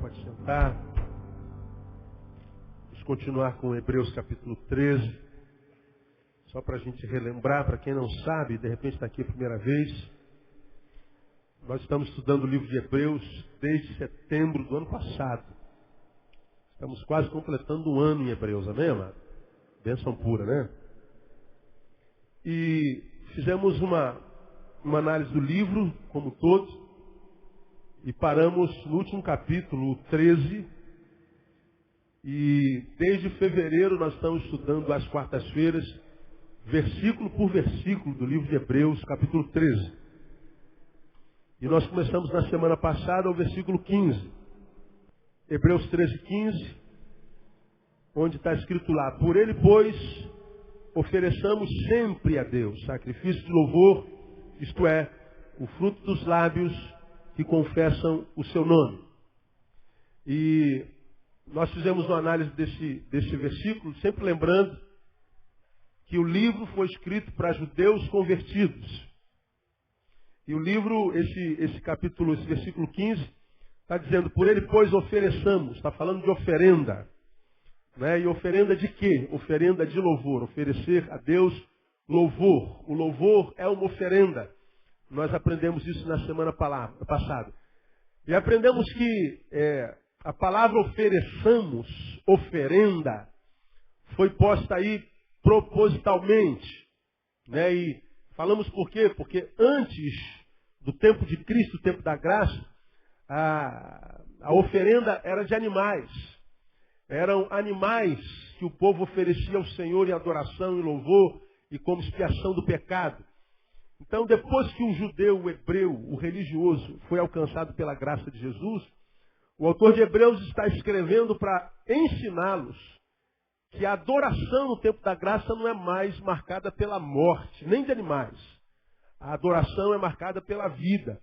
Pode sentar. Vamos continuar com Hebreus capítulo 13. Só para a gente relembrar, para quem não sabe, de repente está aqui a primeira vez. Nós estamos estudando o livro de Hebreus desde setembro do ano passado. Estamos quase completando um ano em Hebreus, amém, amado? Bênção pura, né? E fizemos uma análise do livro como um todo. E paramos no último capítulo, o 13. E desde fevereiro nós estamos estudando às quartas-feiras, versículo por versículo do livro de Hebreus, capítulo 13. E nós começamos na semana passada o versículo 15. Hebreus 13, 15, onde está escrito lá: por ele, pois, ofereçamos sempre a Deus sacrifício de louvor, isto é, o fruto dos lábios que confessam o seu nome. E nós fizemos uma análise desse versículo, sempre lembrando que o livro foi escrito para judeus convertidos. E o livro, esse capítulo, esse versículo 15, está dizendo: por ele, pois, ofereçamos. Está falando de oferenda. Né? E oferenda de quê? Oferenda de louvor. Oferecer a Deus louvor. O louvor é uma oferenda. Nós aprendemos isso na semana passada. E aprendemos que a palavra ofereçamos, oferenda, foi posta aí propositalmente. Né? E falamos por quê? Porque antes do tempo de Cristo, o tempo da graça, a oferenda era de animais. Eram animais que o povo oferecia ao Senhor em adoração e louvor e como expiação do pecado. Então, depois que o judeu, o hebreu, o religioso, foi alcançado pela graça de Jesus, o autor de Hebreus está escrevendo para ensiná-los que a adoração no tempo da graça não é mais marcada pela morte, nem de animais. A adoração é marcada pela vida.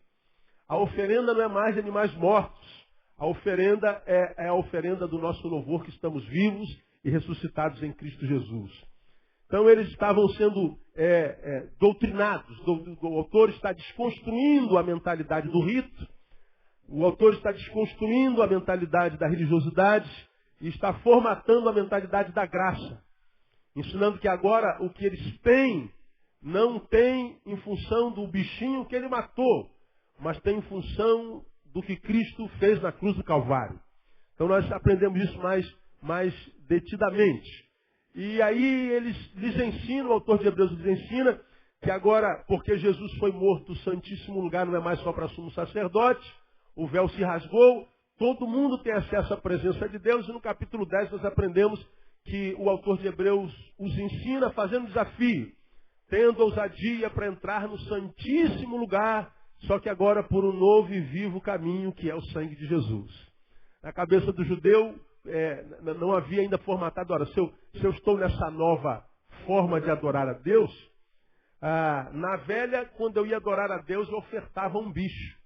A oferenda não é mais de animais mortos. A oferenda é a oferenda do nosso louvor, que estamos vivos e ressuscitados em Cristo Jesus. Então eles estavam sendo doutrinados. O autor está desconstruindo a mentalidade do rito. O autor está desconstruindo a mentalidade da religiosidade e está formatando a mentalidade da graça. Ensinando que agora o que eles têm, não tem em função do bichinho que ele matou, mas tem em função do que Cristo fez na cruz do Calvário. Então nós aprendemos isso mais detidamente. E aí lhes ensinam, o autor de Hebreus lhes ensina, que agora, porque Jesus foi morto, o Santíssimo Lugar não é mais só para sumo sacerdote, o véu se rasgou, todo mundo tem acesso à presença de Deus, e no capítulo 10 nós aprendemos que o autor de Hebreus os ensina fazendo um desafio, tendo ousadia para entrar no Santíssimo Lugar, só que agora por um novo e vivo caminho, que é o sangue de Jesus. Na cabeça do judeu, não havia ainda formatado. Ora, se eu estou nessa nova forma de adorar a Deus, na velha, quando eu ia adorar a Deus, eu ofertava um bicho.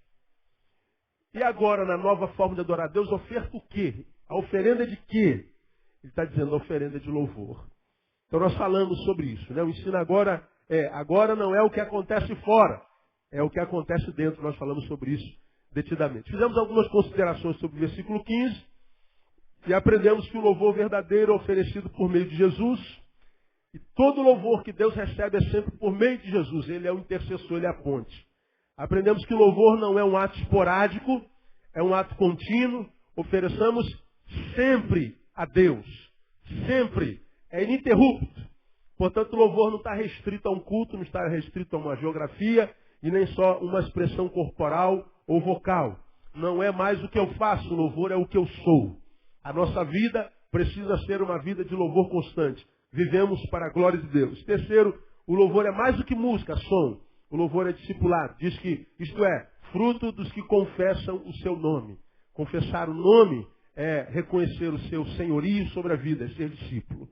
E agora, na nova forma de adorar a Deus, oferta o quê? A oferenda de quê? Ele está dizendo a oferenda de louvor. Então nós falamos sobre isso. Né? O ensino agora não é o que acontece fora, é o que acontece dentro. Nós falamos sobre isso detidamente. Fizemos algumas considerações sobre o versículo 15 e aprendemos que o louvor verdadeiro é oferecido por meio de Jesus. E todo louvor que Deus recebe é sempre por meio de Jesus. Ele é o intercessor, ele é a ponte. Aprendemos que o louvor não é um ato esporádico, é um ato contínuo. Ofereçamos sempre a Deus. Sempre. É ininterrupto. Portanto, o louvor não está restrito a um culto, não está restrito a uma geografia e nem só uma expressão corporal ou vocal. Não é mais o que eu faço, o louvor é o que eu sou. A nossa vida precisa ser uma vida de louvor constante. Vivemos para a glória de Deus. Terceiro, o louvor é mais do que música, som. O louvor é discipulado. Diz que, isto é, fruto dos que confessam o seu nome. Confessar o nome é reconhecer o seu senhorio sobre a vida, é ser discípulo.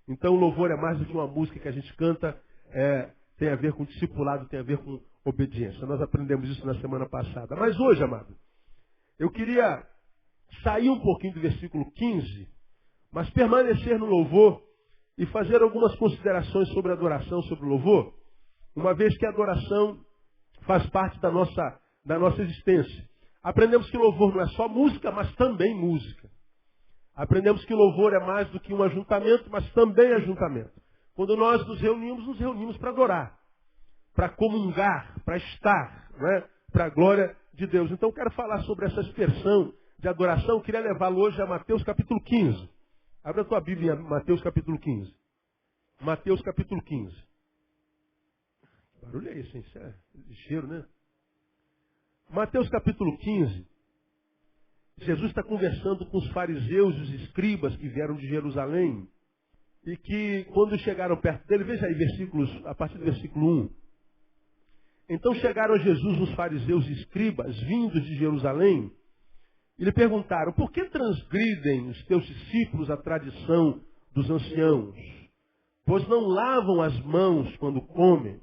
Então o louvor é mais do que uma música que a gente canta, tem a ver com discipulado, tem a ver com obediência. Nós aprendemos isso na semana passada. Mas hoje, amado, eu queria sair um pouquinho do versículo 15, mas permanecer no louvor e fazer algumas considerações sobre a adoração, sobre o louvor, uma vez que a adoração faz parte da nossa existência. Aprendemos que louvor não é só música, mas também música. Aprendemos que louvor é mais do que um ajuntamento, mas também ajuntamento. Quando nós nos reunimos para adorar, para comungar, para estar, né? Para a glória de Deus. Então eu quero falar sobre essa expressão de adoração. Eu queria levá-lo hoje a Mateus capítulo 15. Abra a tua Bíblia em Mateus capítulo 15. Mateus capítulo 15. Que barulho é esse, hein? Isso é ligeiro, né? Mateus capítulo 15. Jesus está conversando com os fariseus e os escribas que vieram de Jerusalém. E que quando chegaram perto dele, veja aí versículos, a partir do versículo 1. Então chegaram a Jesus os fariseus e escribas, vindos de Jerusalém, e lhe perguntaram: por que transgridem os teus discípulos a tradição dos anciãos? Pois não lavam as mãos quando comem.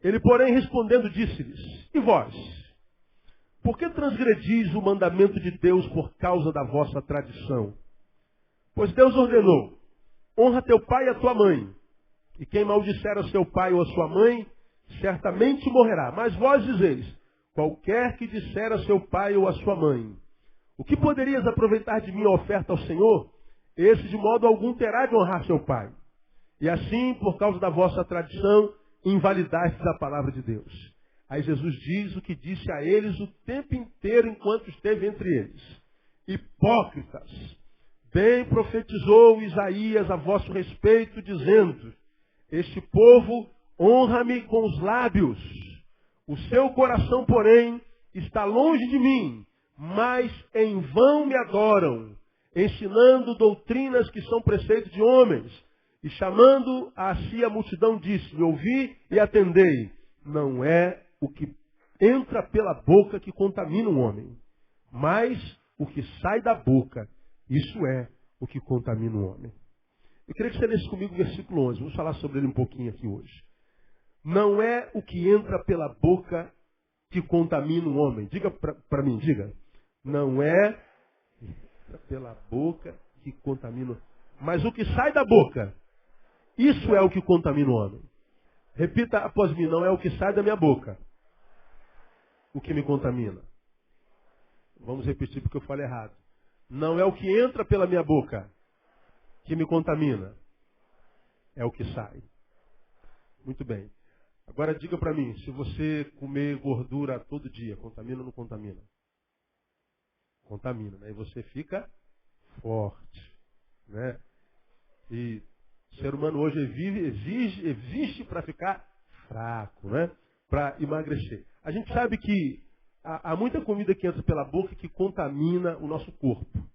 Ele, porém, respondendo, disse-lhes: e vós? Por que transgredis o mandamento de Deus por causa da vossa tradição? Pois Deus ordenou: honra teu pai e a tua mãe. E quem maldisser a seu pai ou a sua mãe, certamente morrerá. Mas vós dizeis: qualquer que disser a seu pai ou a sua mãe, o que poderias aproveitar de minha oferta ao Senhor? Esse de modo algum terá de honrar seu pai. E assim, por causa da vossa tradição, invalidastes a palavra de Deus. Aí Jesus diz o que disse a eles o tempo inteiro enquanto esteve entre eles: hipócritas, bem profetizou Isaías a vosso respeito, dizendo: este povo honra-me com os lábios, o seu coração, porém, está longe de mim, mas em vão me adoram, ensinando doutrinas que são preceitos de homens. E chamando a si a multidão, disse: ouvi e atendei. Não é o que entra pela boca que contamina um homem, mas o que sai da boca, isso é o que contamina um homem. Eu queria que você lesse comigo o versículo 11. Vamos falar sobre ele um pouquinho aqui hoje. Não é o que entra pela boca que contamina um homem. Diga para mim, diga. Não é pela boca que contamina, mas o que sai da boca, isso é o que contamina o homem. Repita após mim: não é o que sai da minha boca o que me contamina. Vamos repetir porque eu falei errado. Não é o que entra pela minha boca que me contamina, é o que sai. Muito bem. Agora diga para mim, se você comer gordura todo dia, contamina ou não contamina? Contamina, né? E você fica forte, né? E o ser humano hoje existe para ficar fraco, né? Para emagrecer. A gente sabe que há muita comida que entra pela boca que contamina o nosso corpo.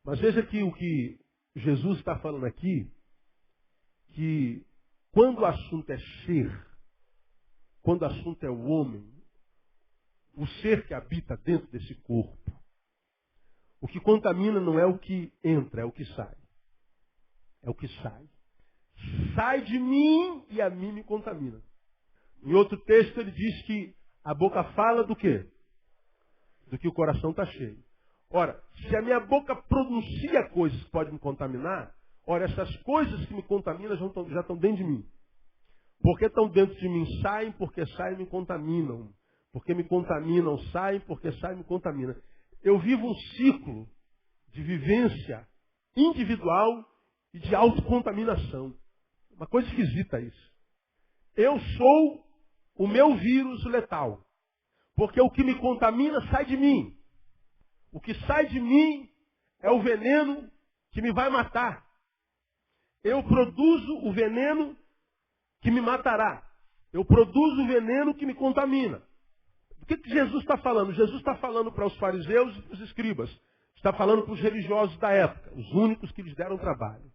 Mas veja que o que Jesus está falando aqui, que quando o assunto é ser, quando o assunto é o homem, o ser que habita dentro desse corpo, o que contamina não é o que entra, é o que sai. É o que sai. Sai de mim e a mim me contamina. Em outro texto ele diz que a boca fala do quê? Do que o coração está cheio. Ora, se a minha boca pronuncia coisas que podem me contaminar, ora, essas coisas que me contaminam já estão dentro de mim. Porque estão dentro de mim, saem, porque saem me contaminam. Porque me contaminam, saem, porque saem me contaminam. Eu vivo um ciclo de vivência individual e de autocontaminação. Uma coisa esquisita isso. Eu sou o meu vírus letal. Porque o que me contamina sai de mim. O que sai de mim é o veneno que me vai matar. Eu produzo o veneno que me matará. Eu produzo o veneno que me contamina. O que Jesus está falando? Jesus está falando para os fariseus e para os escribas. Está falando para os religiosos da época. Os únicos que lhes deram trabalho.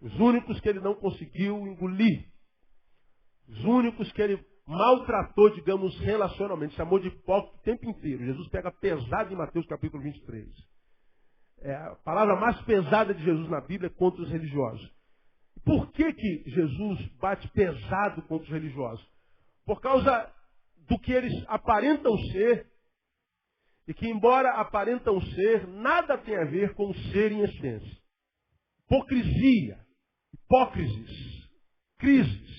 Os únicos que ele não conseguiu engolir. Os únicos que ele maltratou, digamos, relacionalmente. Chamou de hipócrita o tempo inteiro. Jesus pega pesado em Mateus capítulo 23. É a palavra mais pesada de Jesus na Bíblia é contra os religiosos. Por que Jesus bate pesado contra os religiosos? Por causa do que eles aparentam ser, e que, embora aparentam ser, nada tem a ver com o ser em essência. Hipocrisia, hipócrisis, crises.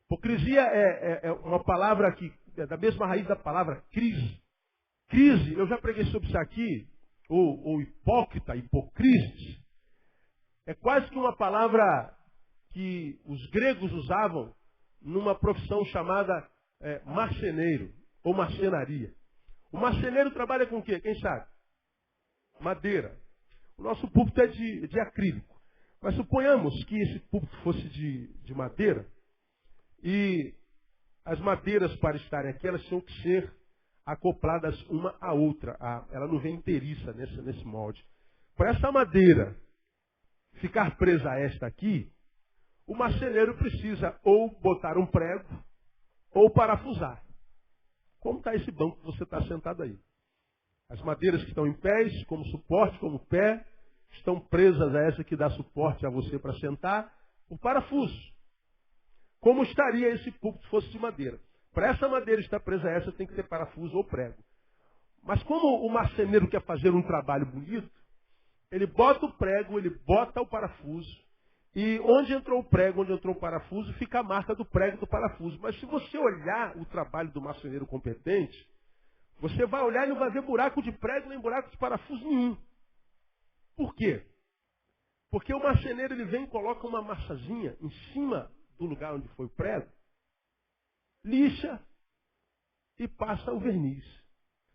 Hipocrisia é uma palavra que é da mesma raiz da palavra crise. crise, eu já preguei sobre isso aqui, ou hipócrita, hipocristes, é quase que uma palavra que os gregos usavam numa profissão chamada marceneiro, ou marcenaria. O marceneiro trabalha com o quê? Quem sabe? Madeira. O nosso púlpito é de acrílico. Mas suponhamos que esse púlpito fosse de madeira, e as madeiras, para estarem aqui, elas tinham que ser acopladas uma à outra. Ela não vem inteiriça nesse molde. Para essa madeira ficar presa a esta aqui, o marceneiro precisa ou botar um prego ou parafusar. Como está esse banco que você está sentado aí? As madeiras que estão em pés, como suporte, como pé, estão presas a essa que dá suporte a você para sentar, o parafuso. Como estaria esse púlpito se fosse de madeira? Para essa madeira estar presa a essa, tem que ter parafuso ou prego. Mas como o marceneiro quer fazer um trabalho bonito, ele bota o prego, ele bota o parafuso, e onde entrou o prego, onde entrou o parafuso, fica a marca do prego e do parafuso. Mas se você olhar o trabalho do marceneiro competente, você vai olhar e não vai ver buraco de prego nem buraco de parafuso nenhum. Por quê? Porque o marceneiro ele vem e coloca uma massazinha em cima do lugar onde foi o prego, lixa e passa o verniz.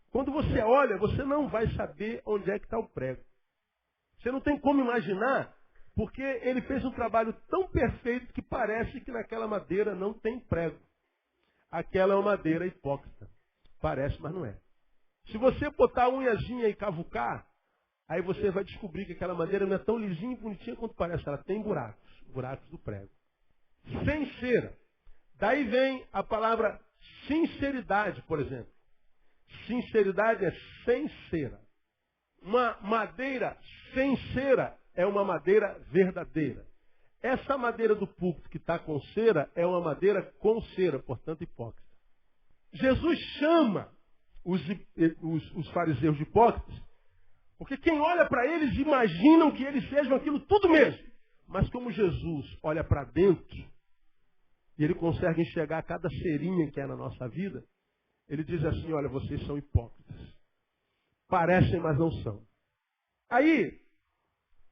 Quando você olha, você não vai saber onde é que está o prego. Você não tem como imaginar, porque ele fez um trabalho tão perfeito que parece que naquela madeira não tem prego. Aquela é uma madeira hipócrita. Parece, mas não é. Se você botar a unhazinha e cavucar, aí você vai descobrir que aquela madeira não é tão lisinha e bonitinha quanto parece. Ela tem buracos do prego. Sem cera. Daí vem a palavra sinceridade, por exemplo. Sinceridade é sem cera. Uma madeira sem cera é uma madeira verdadeira. Essa madeira do púlpito que está com cera é uma madeira com cera, portanto hipócrita. Jesus chama os fariseus de hipócritas, porque quem olha para eles imaginam que eles sejam aquilo tudo mesmo. Mas como Jesus olha para dentro, e ele consegue enxergar cada cerinha que é na nossa vida, ele diz assim, olha, vocês são hipócritas. Parecem, mas não são. Aí,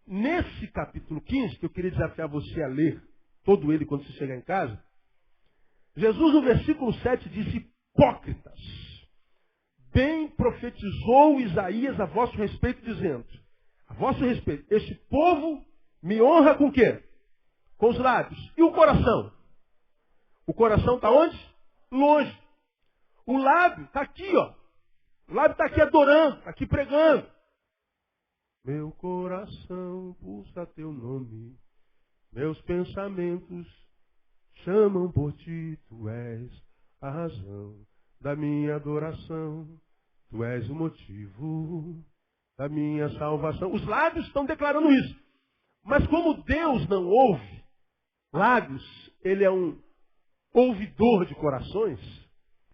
nesse capítulo 15, que eu queria desafiar você a ler todo ele quando você chegar em casa, Jesus no versículo 7 diz, hipócritas, bem profetizou Isaías a vosso respeito, dizendo, a vosso respeito, este povo me honra com o quê? Com os lábios. E o coração? O coração está onde? Longe. O lábio está aqui, ó. O lábio está aqui adorando, está aqui pregando. Meu coração pulsa teu nome, meus pensamentos chamam por ti, tu és a razão da minha adoração, tu és o motivo da minha salvação. Os lábios estão declarando isso. Mas como Deus não ouve lábios, ele é um ouvidor de corações,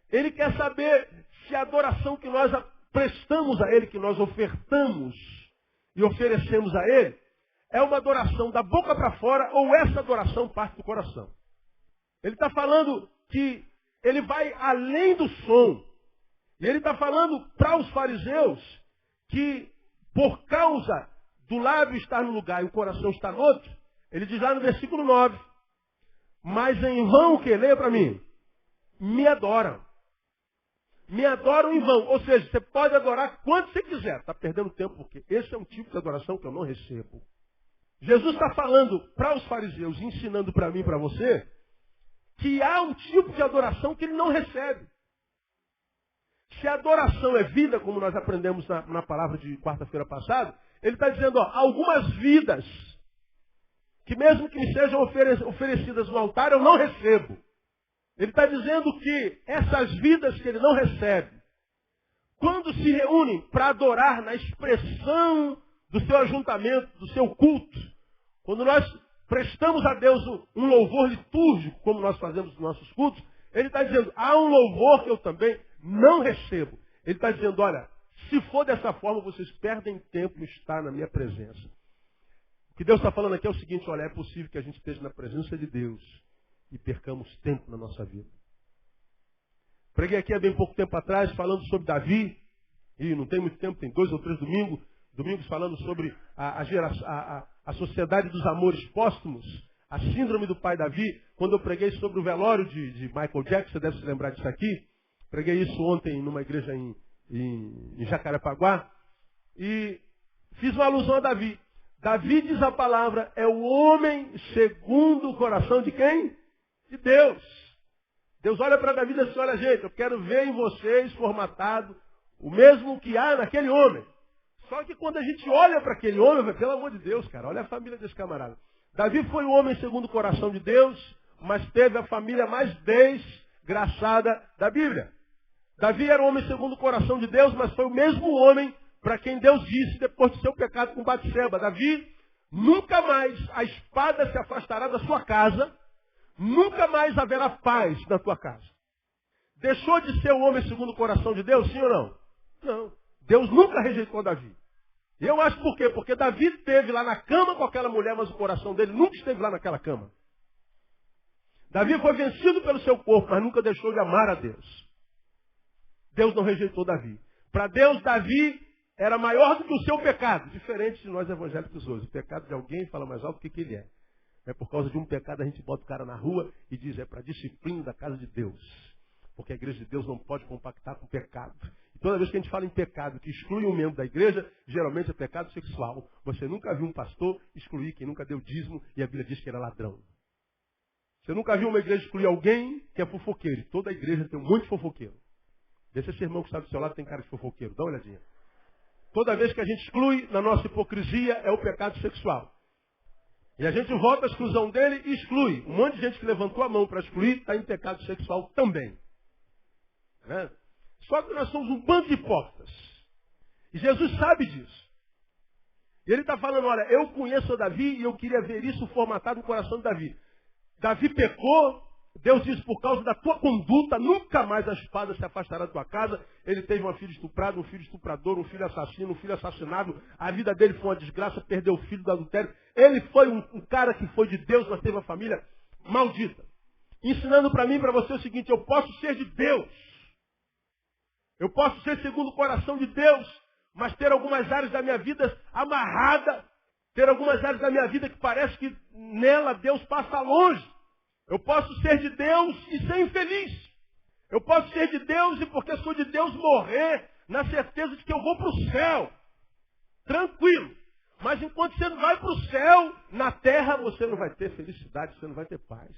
ele quer saber se a adoração que nós prestamos a ele, que nós ofertamos e oferecemos a ele, é uma adoração da boca para fora ou essa adoração parte do coração. Ele está falando que ele vai além do som. E ele está falando para os fariseus que por causa do lábio estar no lugar e o coração estar no outro, ele diz lá no versículo 9, mas em vão, que leia para mim, me adoram. Me adoram em vão. Ou seja, você pode adorar quanto você quiser. Está perdendo tempo, porque esse é um tipo de adoração que eu não recebo. Jesus está falando para os fariseus, ensinando para mim e para você, que há um tipo de adoração que ele não recebe. Se a adoração é vida, como nós aprendemos na palavra de quarta-feira passada, ele está dizendo, ó, algumas vidas, que mesmo que me sejam oferecidas no altar, eu não recebo. Ele está dizendo que essas vidas que ele não recebe, quando se reúnem para adorar na expressão do seu ajuntamento, do seu culto, quando nós prestamos a Deus um louvor litúrgico, como nós fazemos nos nossos cultos, ele está dizendo, há um louvor que eu também não recebo. Ele está dizendo, olha, se for dessa forma, vocês perdem tempo em estar na minha presença. O que Deus está falando aqui é o seguinte, olha, é possível que a gente esteja na presença de Deus e percamos tempo na nossa vida. Preguei aqui há bem pouco tempo atrás, falando sobre Davi, E não tem muito tempo, tem 2 ou 3 domingos falando sobre a sociedade dos amores póstumos, a síndrome do pai Davi. Quando eu preguei sobre o velório de Michael Jackson, você deve se lembrar disso aqui. Preguei isso ontem numa igreja em Jacarepaguá. E fiz uma alusão a Davi. Davi, diz a palavra, é o homem segundo o coração de quem? De Deus. Deus olha para Davi e diz assim, olha gente, eu quero ver em vocês formatado o mesmo que há naquele homem. Só que quando a gente olha para aquele homem, pelo amor de Deus, cara, olha a família desse camarada. Davi foi o homem segundo o coração de Deus, mas teve a família mais desgraçada da Bíblia. Davi era o homem segundo o coração de Deus, mas foi o mesmo homem para quem Deus disse depois do seu pecado com Batseba. Davi, nunca mais a espada se afastará da sua casa, nunca mais haverá paz na tua casa. Deixou de ser o homem segundo o coração de Deus, sim ou não? Não. Deus nunca rejeitou Davi. E eu acho por quê? Porque Davi esteve lá na cama com aquela mulher, mas o coração dele nunca esteve lá naquela cama. Davi foi vencido pelo seu corpo, mas nunca deixou de amar a Deus. Deus não rejeitou Davi. Para Deus, Davi era maior do que o seu pecado. Diferente de nós evangélicos hoje. O pecado de alguém fala mais alto do que ele é. É por causa de um pecado a gente bota o cara na rua e diz, é para disciplina da casa de Deus. Porque a igreja de Deus não pode compactar com o pecado. E toda vez que a gente fala em pecado que exclui um membro da igreja, geralmente é pecado sexual. Você nunca viu um pastor excluir quem nunca deu dízimo e a Bíblia diz que era ladrão. Você nunca viu uma igreja excluir alguém que é fofoqueiro. E toda a igreja tem um monte de fofoqueiro. Deixa esse irmão que está do seu lado tem cara de fofoqueiro. Dá uma olhadinha. Toda vez que a gente exclui na nossa hipocrisia é o pecado sexual. E a gente volta à exclusão dele e exclui. Um monte de gente que levantou a mão para excluir está em pecado sexual também. Né? Só que nós somos um bando de hipócritas. E Jesus sabe disso. E ele está falando, olha, eu conheço Davi e eu queria ver isso formatado no coração de Davi. Davi pecou, Deus diz, por causa da tua conduta, nunca mais a espada se afastará da tua casa. Ele teve uma filha estuprada, um filho estuprador, um filho assassino, um filho assassinado. A vida dele foi uma desgraça, perdeu o filho do adultério. Ele foi um cara que foi de Deus, mas teve uma família maldita. Ensinando para mim e para você o seguinte, eu posso ser de Deus. Eu posso ser segundo o coração de Deus, mas ter algumas áreas da minha vida amarrada, ter algumas áreas da minha vida que parece que nela Deus passa longe. Eu posso ser de Deus e ser infeliz. Eu posso ser de Deus e porque sou de Deus morrer na certeza de que eu vou para o céu. Tranquilo. Mas enquanto você não vai para o céu, na terra você não vai ter felicidade, você não vai ter paz.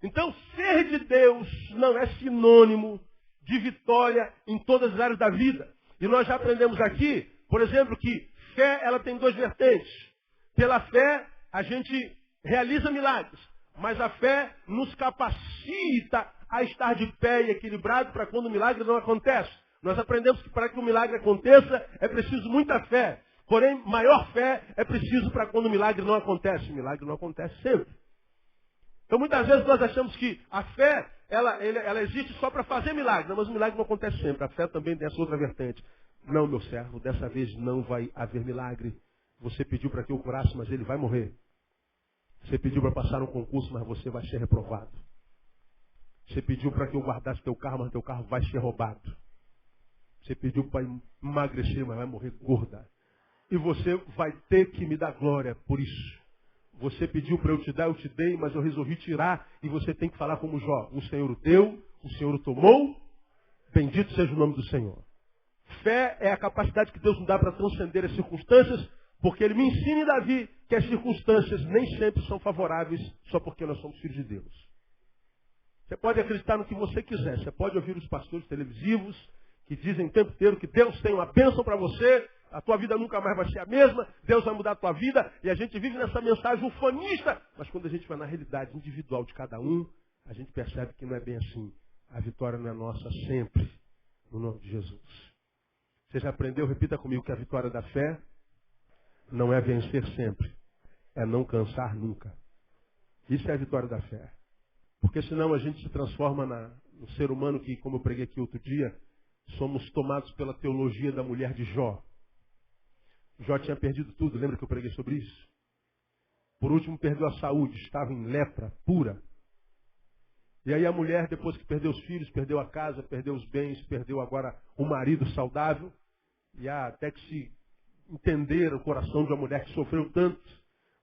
Então ser de Deus não é sinônimo de vitória em todas as áreas da vida. E nós já aprendemos aqui, por exemplo, que fé ela tem 2 vertentes. Pela fé a gente realiza milagres. Mas a fé nos capacita a estar de pé e equilibrado para quando o milagre não acontece. Nós aprendemos que para que o milagre aconteça é preciso muita fé. Porém, maior fé é preciso para quando o milagre não acontece. O milagre não acontece sempre. Então muitas vezes nós achamos que a fé ela existe só para fazer milagre. Não, mas o milagre não acontece sempre. A fé também tem essa outra vertente. Não, meu servo, dessa vez não vai haver milagre. Você pediu para que eu curasse, mas ele vai morrer. Você pediu para passar um concurso, mas você vai ser reprovado. Você pediu para que eu guardasse teu carro, mas teu carro vai ser roubado. Você pediu para emagrecer, mas vai morrer gorda. E você vai ter que me dar glória por isso. Você pediu para eu te dar, eu te dei, mas eu resolvi tirar. E você tem que falar como Jó. O Senhor o deu, o Senhor o tomou. Bendito seja o nome do Senhor. Fé é a capacidade que Deus nos dá para transcender as circunstâncias. Porque ele me ensina em Davi que as circunstâncias nem sempre são favoráveis só porque nós somos filhos de Deus. Você pode acreditar no que você quiser. Você pode ouvir os pastores televisivos que dizem o tempo inteiro que Deus tem uma bênção para você, a tua vida nunca mais vai ser a mesma, Deus vai mudar a tua vida, e a gente vive nessa mensagem ufanista. Mas quando a gente vai na realidade individual de cada um, a gente percebe que não é bem assim. A vitória não é nossa sempre, no nome de Jesus. Você já aprendeu? Repita comigo que a vitória da fé não é vencer sempre, é não cansar nunca. Isso é a vitória da fé. Porque senão a gente se transforma no ser humano que, como eu preguei aqui outro dia, somos tomados pela teologia da mulher de Jó. Jó tinha perdido tudo, lembra que eu preguei sobre isso? Por último, perdeu a saúde, estava em lepra pura. E aí a mulher, depois que perdeu os filhos, perdeu a casa, perdeu os bens, perdeu agora o marido saudável, e há até que se entender o coração de uma mulher que sofreu tanto,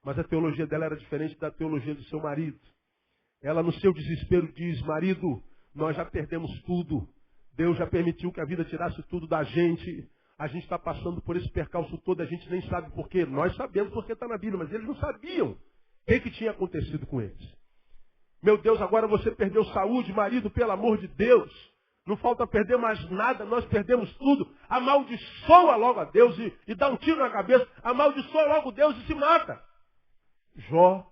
mas a teologia dela era diferente da teologia do seu marido. Ela, no seu desespero, diz: marido, nós já perdemos tudo. Deus já permitiu que a vida tirasse tudo da gente. A gente está passando por esse percalço todo, a gente nem sabe por quê. Nós sabemos porque está na Bíblia, mas eles não sabiam o que tinha acontecido com eles. Meu Deus, agora você perdeu saúde, marido, pelo amor de Deus. Não falta perder mais nada, nós perdemos tudo. Amaldiçoa logo a Deus e dá um tiro na cabeça. Amaldiçoa logo Deus e se mata. Jó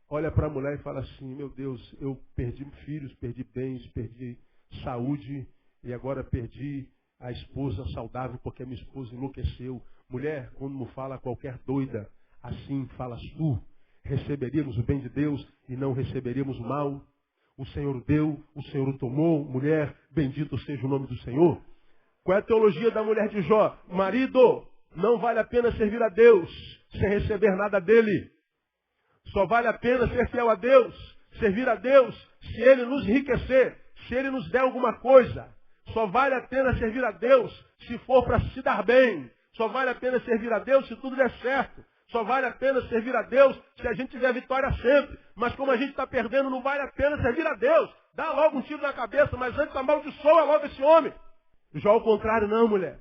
olha para a mulher e fala assim: meu Deus, eu perdi filhos, perdi bens, perdi saúde e agora perdi a esposa saudável porque a minha esposa enlouqueceu. Mulher, quando me fala qualquer doida, assim falas tu. Receberíamos o bem de Deus e não receberíamos o mal. O Senhor deu, o Senhor o tomou. Mulher, bendito seja o nome do Senhor. Qual é a teologia da mulher de Jó? Marido, não vale a pena servir a Deus sem receber nada dele. Só vale a pena ser fiel a Deus, servir a Deus, se Ele nos enriquecer, se Ele nos der alguma coisa. Só vale a pena servir a Deus se for para se dar bem. Só vale a pena servir a Deus se tudo der certo. Só vale a pena servir a Deus se a gente tiver vitória sempre. Mas como a gente está perdendo, não vale a pena servir a Deus. Dá logo um tiro na cabeça, mas antes amaldiçoa logo esse homem. Já ao contrário, não, mulher.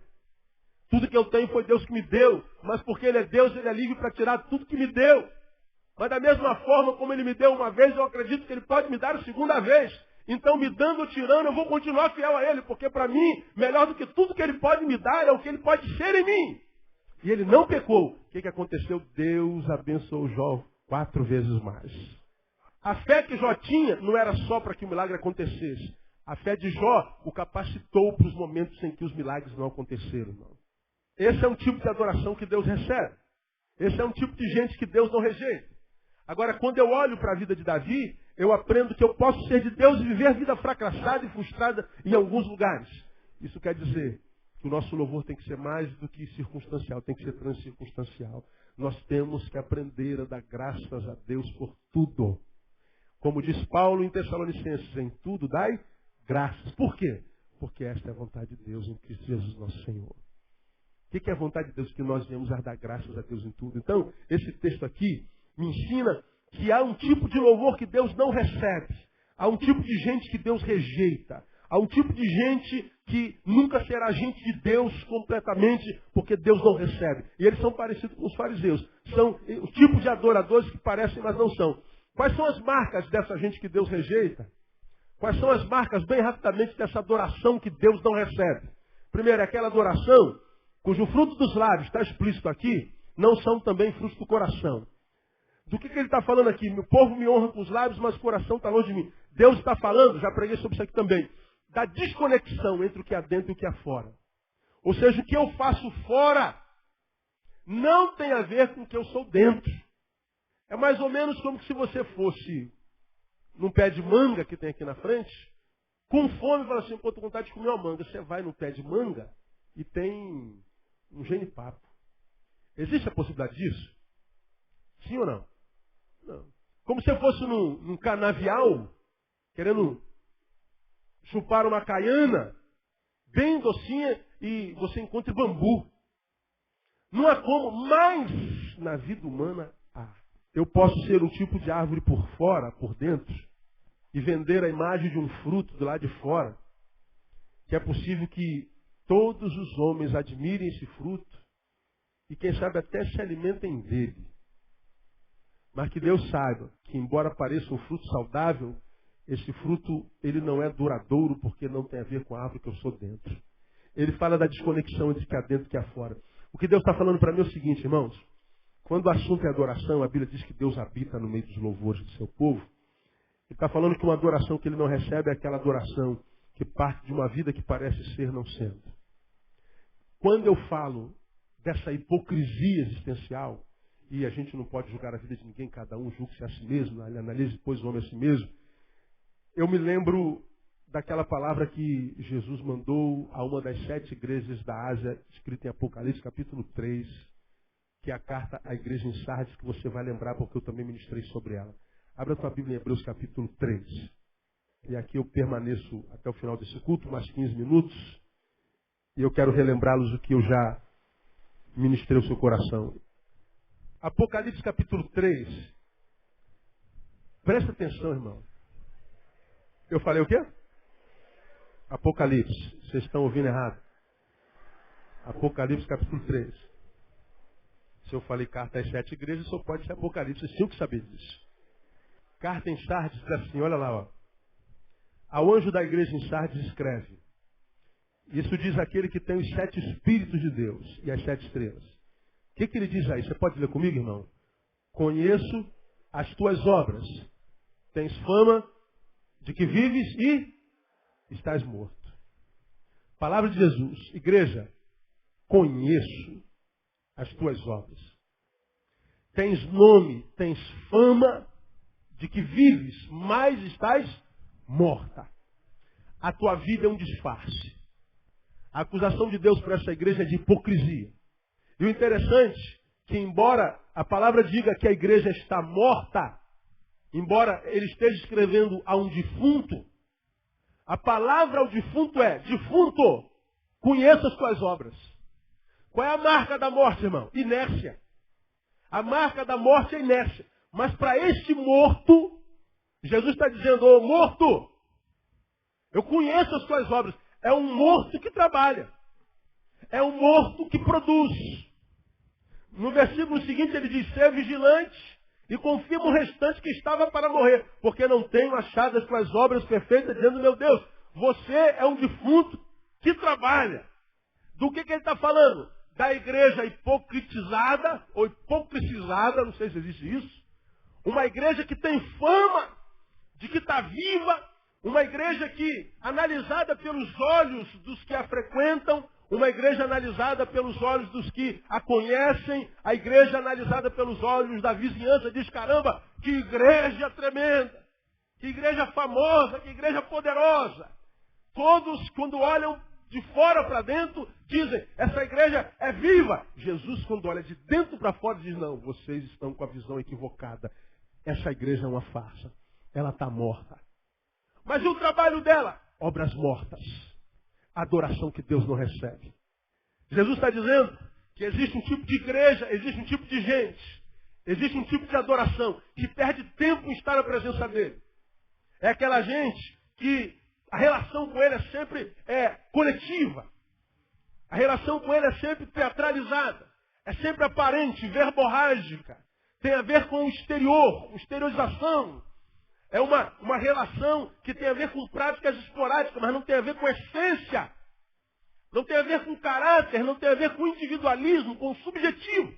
Tudo que eu tenho foi Deus que me deu. Mas porque Ele é Deus, Ele é livre para tirar tudo que me deu. Mas da mesma forma como Ele me deu uma vez, eu acredito que Ele pode me dar a segunda vez. Então, me dando ou tirando, eu vou continuar fiel a Ele. Porque para mim, melhor do que tudo que Ele pode me dar, é o que Ele pode ser em mim. E ele não pecou. O que aconteceu? Deus abençoou Jó 4 vezes mais. A fé que Jó tinha não era só para que o milagre acontecesse. A fé de Jó o capacitou para os momentos em que os milagres não aconteceram. Não. Esse é um tipo de adoração que Deus recebe. Esse é um tipo de gente que Deus não rejeita. Agora, quando eu olho para a vida de Davi, eu aprendo que eu posso ser de Deus e viver a vida fracassada e frustrada em alguns lugares. Isso quer dizer que o nosso louvor tem que ser mais do que circunstancial, tem que ser transcircunstancial. Nós temos que aprender a dar graças a Deus por tudo. Como diz Paulo em Tessalonicenses, em tudo dai graças. Por quê? Porque esta é a vontade de Deus em Cristo Jesus nosso Senhor. O que é a vontade de Deus? Que nós venhamos a dar graças a Deus em tudo. Então, esse texto aqui me ensina que há um tipo de louvor que Deus não recebe. Há um tipo de gente que Deus rejeita. Há um tipo de gente que nunca será gente de Deus completamente, porque Deus não recebe. E eles são parecidos com os fariseus. São o tipo de adoradores que parecem, mas não são. Quais são as marcas dessa gente que Deus rejeita? Quais são as marcas, bem rapidamente, dessa adoração que Deus não recebe? Primeiro, é aquela adoração cujo fruto dos lábios está explícito aqui, não são também frutos do coração. Do que ele está falando aqui? Meu povo me honra com os lábios, mas o coração está longe de mim. Deus está falando, já preguei sobre isso aqui também, da desconexão entre o que há dentro e o que há fora. Ou seja, o que eu faço fora não tem a ver com o que eu sou dentro. É mais ou menos como se você fosse num pé de manga que tem aqui na frente, com fome e fala assim: pô, tô com vontade de comer uma manga. Você vai no pé de manga e tem um genipapo. Existe a possibilidade disso? Sim ou não? Não. Como se eu fosse num canavial, querendo chupar uma caiana, bem docinha, e você encontra bambu. Não há como, mas na vida humana há. Eu posso ser um tipo de árvore por fora, por dentro, e vender a imagem de um fruto do lado de fora, que é possível que todos os homens admirem esse fruto e quem sabe até se alimentem dele. Mas que Deus saiba que, embora pareça um fruto saudável, esse fruto ele não é duradouro porque não tem a ver com a árvore que eu sou dentro. Ele fala da desconexão entre o que há dentro e o que há fora. O que Deus está falando para mim é o seguinte, irmãos. Quando o assunto é adoração, a Bíblia diz que Deus habita no meio dos louvores do seu povo. Ele está falando que uma adoração que ele não recebe é aquela adoração que parte de uma vida que parece ser não sendo. Quando eu falo dessa hipocrisia existencial, e a gente não pode julgar a vida de ninguém, cada um julgue-se a si mesmo, analise depois o homem a si mesmo, eu me lembro daquela palavra que Jesus mandou a uma das 7 igrejas da Ásia, escrita em Apocalipse, capítulo 3, que é a carta à igreja em Sardes, que você vai lembrar porque eu também ministrei sobre ela. Abra a tua Bíblia em Hebreus capítulo 3. E aqui eu permaneço até o final desse culto, mais 15 minutos. E eu quero relembrá-los o que eu já ministrei ao seu coração. Apocalipse capítulo 3. Presta atenção, irmão. Eu falei o quê? Apocalipse. Vocês estão ouvindo errado. Apocalipse capítulo 3. Se eu falei carta às 7 igrejas, só pode ser Apocalipse. Vocês tinham que saber disso. Carta em Sardes diz assim, olha lá, ó. Ao anjo da igreja em Sardes escreve. Isso diz aquele que tem os 7 Espíritos de Deus e as 7 estrelas. O que ele diz aí? Você pode ler comigo, irmão? Conheço as tuas obras. Tens fama de que vives e estás morto. Palavra de Jesus. Igreja, conheço as tuas obras. Tens nome, tens fama de que vives, mas estás morta. A tua vida é um disfarce. A acusação de Deus para essa igreja é de hipocrisia. E o interessante é que, embora a palavra diga que a igreja está morta, embora ele esteja escrevendo a um defunto, a palavra ao defunto é, defunto, conheça as tuas obras. Qual é a marca da morte, irmão? Inércia. A marca da morte é inércia. Mas para este morto, Jesus está dizendo, ô morto, eu conheço as tuas obras. É um morto que trabalha. É um morto que produz. No versículo seguinte ele diz, ser vigilante e confirma o restante que estava para morrer, porque não tenho achado as tuas obras perfeitas, dizendo, meu Deus, você é um defunto que trabalha. Do que ele está falando? Da igreja hipocritizada, ou hipocricizada, não sei se existe isso. Uma igreja que tem fama de que está viva, uma igreja que, analisada pelos olhos dos que a frequentam, uma igreja analisada pelos olhos dos que a conhecem, a igreja analisada pelos olhos da vizinhança, diz, caramba, que igreja tremenda, que igreja famosa, que igreja poderosa. Todos, quando olham de fora para dentro, dizem, essa igreja é viva. Jesus, quando olha de dentro para fora, diz, não, vocês estão com a visão equivocada. Essa igreja é uma farsa. Ela está morta. Mas e o trabalho dela? Obras mortas. Adoração que Deus não recebe. Jesus está dizendo que existe um tipo de igreja, existe um tipo de gente, existe um tipo de adoração que perde tempo em estar na presença dele. É aquela gente que a relação com ele é sempre coletiva. A relação com ele é sempre teatralizada. É sempre aparente, verborrágica. Tem a ver com o exterior, exteriorização. É uma relação que tem a ver com práticas esporádicas, mas não tem a ver com essência. Não tem a ver com caráter, não tem a ver com individualismo, com o subjetivo.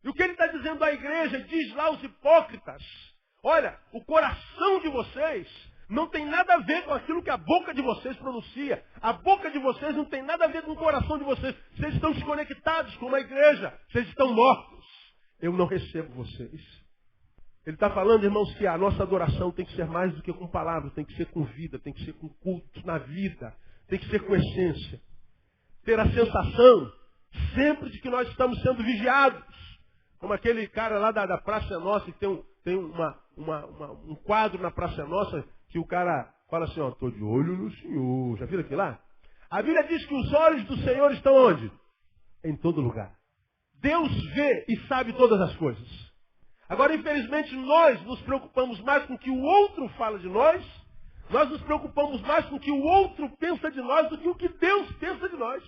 E o que ele está dizendo à igreja, diz lá aos hipócritas, olha, o coração de vocês não tem nada a ver com aquilo que a boca de vocês pronuncia. A boca de vocês não tem nada a ver com o coração de vocês. Vocês estão desconectados com uma igreja, vocês estão mortos. Eu não recebo vocês. Ele está falando, irmãos, que a nossa adoração tem que ser mais do que com palavras, tem que ser com vida, tem que ser com culto na vida, tem que ser com essência. Ter a sensação sempre de que nós estamos sendo vigiados. Como aquele cara lá da Praça Nossa, que tem um quadro na Praça Nossa, que o cara fala assim, ó, estou de olho no Senhor. Já viram aquilo lá? A Bíblia diz que os olhos do Senhor estão onde? Em todo lugar. Deus vê e sabe todas as coisas. Agora, infelizmente, nós nos preocupamos mais com o que o outro fala de nós, nós nos preocupamos mais com o que o outro pensa de nós do que o que Deus pensa de nós.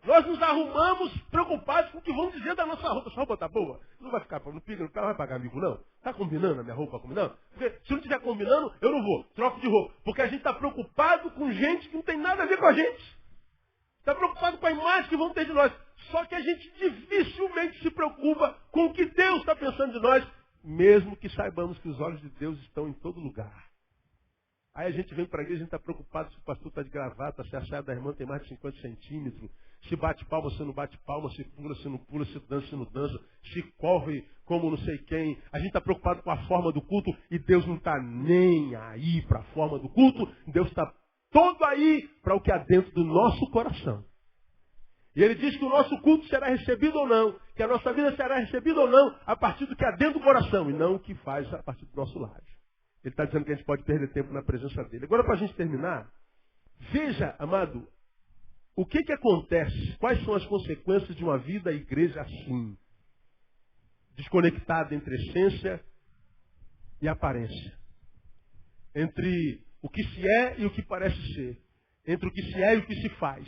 Nós nos arrumamos preocupados com o que vão dizer da nossa roupa. Essa roupa está boa? Não vai ficar, não pica, o cara vai pagar amigo, não? Está combinando a minha roupa combinando? Porque se não estiver combinando, eu não vou. Troco de roupa. Porque a gente está preocupado com gente que não tem nada a ver com a gente. Está preocupado com a imagem que vão ter de nós. Só que a gente dificilmente se preocupa com o que Deus está pensando de nós, mesmo que saibamos que os olhos de Deus estão em todo lugar. Aí a gente vem para a igreja, a gente está preocupado se o pastor está de gravata, se a saia da irmã tem mais de 50 centímetros, se bate palma, se não bate palma, se não pula, se dança, se não dança, se corre como não sei quem. A gente está preocupado com a forma do culto e Deus não está nem aí para a forma do culto. Deus está todo aí para o que há dentro do nosso coração. E ele diz que o nosso culto será recebido ou não, que a nossa vida será recebida ou não, a partir do que há dentro do coração, e não o que faz a partir do nosso lado. Ele está dizendo que a gente pode perder tempo na presença dele. Agora, para a gente terminar, veja, amado, o que acontece? Quais são as consequências de uma vida igreja assim? Desconectada entre essência e aparência. Entre o que se é e o que parece ser. Entre o que se é e o que se faz.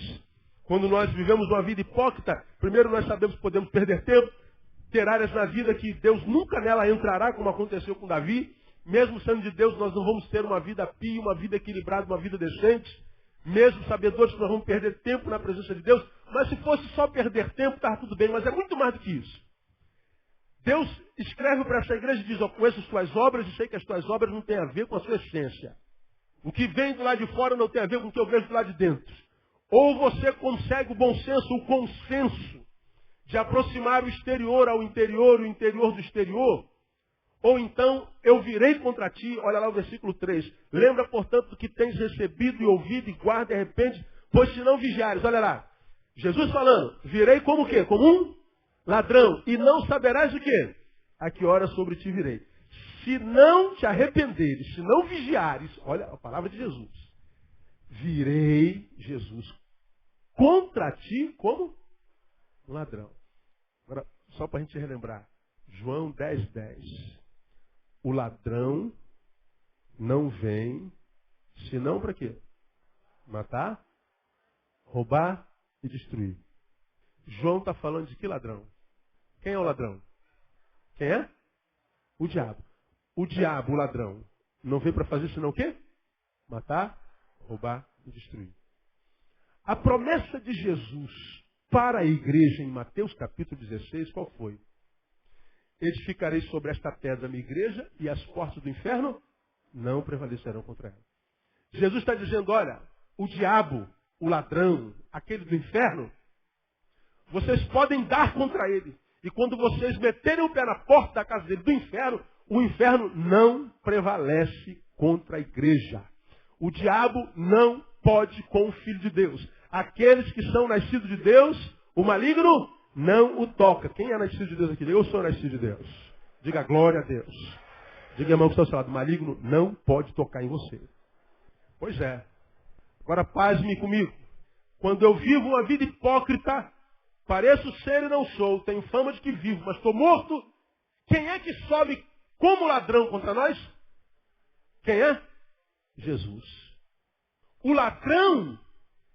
Quando nós vivemos uma vida hipócrita, primeiro nós sabemos que podemos perder tempo, ter áreas na vida que Deus nunca nela entrará, como aconteceu com Davi. Mesmo sendo de Deus, nós não vamos ter uma vida pia, uma vida equilibrada, uma vida decente. Mesmo sabedores que nós vamos perder tempo na presença de Deus. Mas se fosse só perder tempo, estava tudo bem. Mas é muito mais do que isso. Deus escreve para essa igreja e diz, eu conheço as tuas obras e sei que as tuas obras não têm a ver com a sua essência. O que vem do lado de fora não tem a ver com o que eu vejo do lado de dentro. Ou você consegue o bom senso, o consenso de aproximar o exterior ao interior, o interior do exterior, ou então eu virei contra ti, olha lá o versículo 3. Lembra, portanto, do que tens recebido e ouvido e guarda e arrepende, pois se não vigiares, olha lá. Jesus falando, virei como o quê? Como um ladrão, e não saberás o quê? A que hora sobre ti virei. Se não te arrependeres, se não vigiares, olha a palavra de Jesus. Virei, Jesus, contra ti como um ladrão. Agora, só para a gente relembrar. João 10:10. O ladrão não vem, senão para quê? Matar, roubar e destruir. João está falando de que ladrão? Quem é o ladrão? Quem é? O diabo. O diabo, o ladrão, não veio para fazer senão o quê? Matar, roubar e destruir. A promessa de Jesus para a igreja em Mateus capítulo 16, qual foi? Edificarei sobre esta pedra a minha igreja e as portas do inferno não prevalecerão contra ela. Jesus está dizendo, olha, o diabo, o ladrão, aquele do inferno, vocês podem dar contra ele. E quando vocês meterem o pé na porta da casa dele, do inferno, o inferno não prevalece contra a igreja. O diabo não pode com o Filho de Deus. Aqueles que são nascidos de Deus, o maligno não o toca. Quem é nascido de Deus aqui? Eu sou nascido de Deus. Diga glória a Deus. Diga, irmão, que está ao seu lado. O maligno não pode tocar em você. Pois é. Agora pasme comigo. Quando eu vivo uma vida hipócrita, pareço ser e não sou, tenho fama de que vivo, mas estou morto. Quem é que sobe como ladrão contra nós? Quem é? Jesus. O ladrão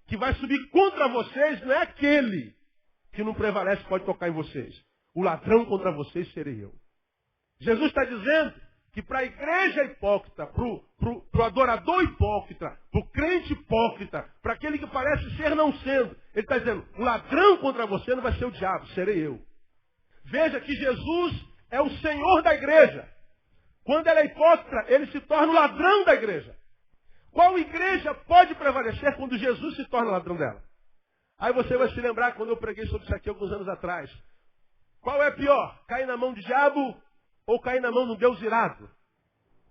que vai subir contra vocês não é aquele que não prevalece, pode tocar em vocês. O ladrão contra vocês serei eu. Jesus está dizendo que para a igreja hipócrita, para o adorador hipócrita, para o crente hipócrita, para aquele que parece ser não sendo, ele está dizendo, o ladrão contra você não vai ser o diabo, serei eu. Veja que Jesus é o Senhor da igreja. Quando ela é hipócrita, ele se torna o ladrão da igreja. Qual igreja pode prevalecer quando Jesus se torna o ladrão dela? Aí você vai se lembrar quando eu preguei sobre isso aqui alguns anos atrás. Qual é pior? Cair na mão do diabo ou cair na mão de um Deus irado?